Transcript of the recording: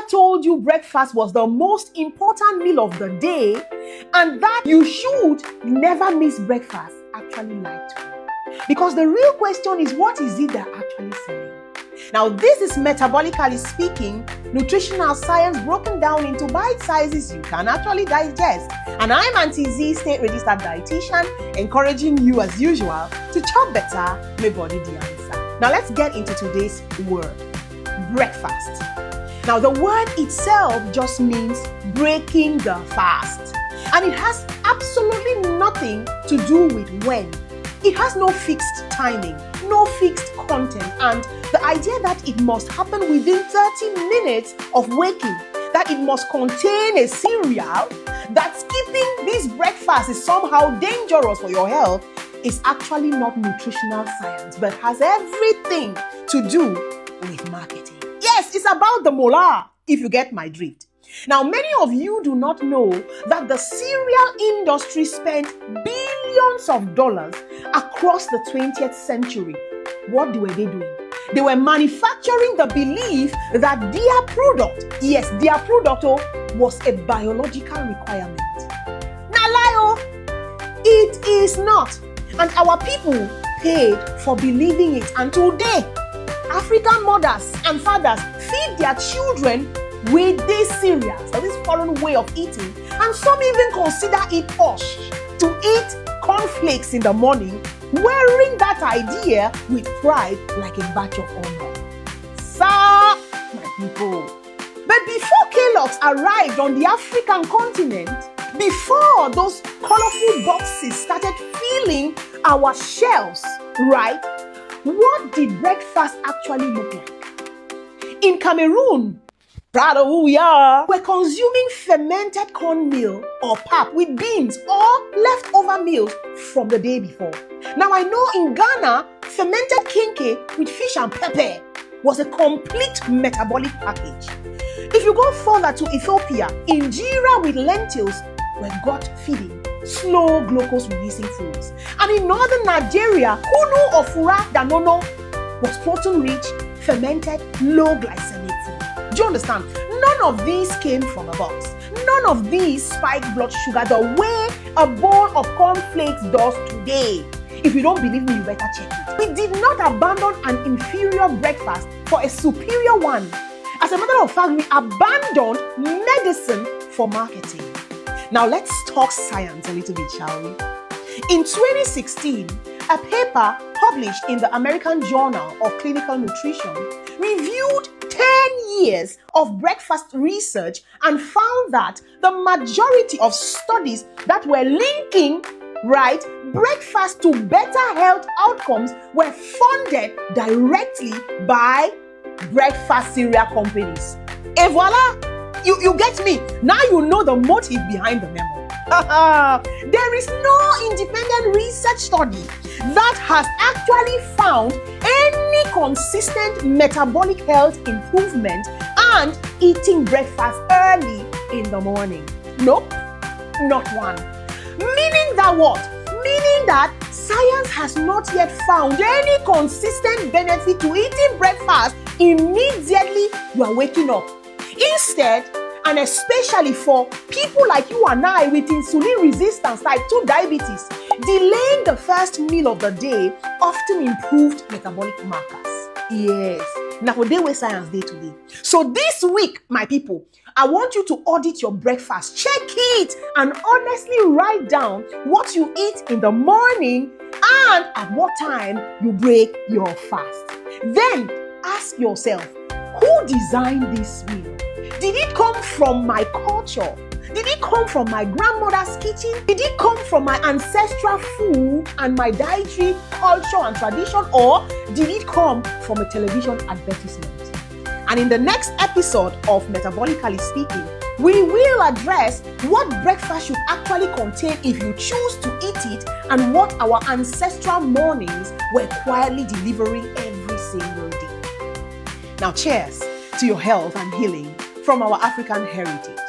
whoever told you breakfast was the most important meal of the day and that you should never miss breakfast actually lied to you. Because the real question is, what is it they're actually selling? Now, this is Metabolically Speaking, nutritional science broken down into bite sizes you can actually digest. And I'm Auntie Z, state-registered dietitian, encouraging you as usual to chop better, may body the answer. Now, let's get into today's word, breakfast. Now, the word itself just means breaking the fast. And it has absolutely nothing to do with when. It has no fixed timing, no fixed content, and the idea that it must happen within 30 minutes of waking, that it must contain a cereal, that skipping this breakfast is somehow dangerous for your health, is actually not nutritional science, but has everything to do with marketing. Yes, it's about the molar, if you get my drift. Now, many of you do not know that the cereal industry spent billions of dollars across the 20th century. What were they doing? They were manufacturing the belief that their product, yes, their product was a biological requirement. Now, it is not. And our people paid for believing it. And today, African mothers and fathers feed their children with these cereals, this foreign way of eating, and some even consider it posh to eat cornflakes in the morning, wearing that idea with pride like a badge of honor. Sir, my people. But before Kellogg's arrived on the African continent, before those colorful boxes started filling our shelves, right? What did breakfast actually look like? In Cameroon, proud of who we are, we're consuming fermented cornmeal or pap with beans or leftover meals from the day before. Now, I know in Ghana, fermented kinke with fish and pepper was a complete metabolic package. If you go further to Ethiopia, injera with lentils were gut feeding, slow glucose releasing foods. And in northern Nigeria, kunu or fura danono was protein rich, fermented, low glycemic food. Do you understand? None of these came from a box. None of these spiked blood sugar the way a bowl of cornflakes does today. If you don't believe me, you better check it. We did not abandon an inferior breakfast for a superior one. As a matter of fact, we abandoned medicine for marketing. Now let's talk science a little bit, shall we? In 2016, a paper published in the American Journal of Clinical Nutrition reviewed 10 years of breakfast research and found that the majority of studies that were linking, right, breakfast to better health outcomes were funded directly by breakfast cereal companies. Et voila! You get me? Now you know the motive behind the memo. There is no independent research study that has actually found any consistent metabolic health improvement and eating breakfast early in the morning. Nope, not one. Meaning that what? Meaning that science has not yet found any consistent benefit to eating breakfast immediately you are waking up. Instead, and especially for people like you and I with insulin resistance type 2 diabetes, delaying the first meal of the day often improved metabolic markers. Yes, now for day way science day today. So this week, my people, I want you to audit your breakfast, check it, and honestly write down what you eat in the morning and at what time you break your fast. Then ask yourself, who designed this meal? Did it come from my culture? Did it come from my grandmother's kitchen? Did it come from my ancestral food and my dietary culture and tradition? Or did it come from a television advertisement? And in the next episode of Metabolically Speaking, we will address what breakfast should actually contain if you choose to eat it and what our ancestral mornings were quietly delivering every single day. Now, cheers to your health and healing from our African heritage.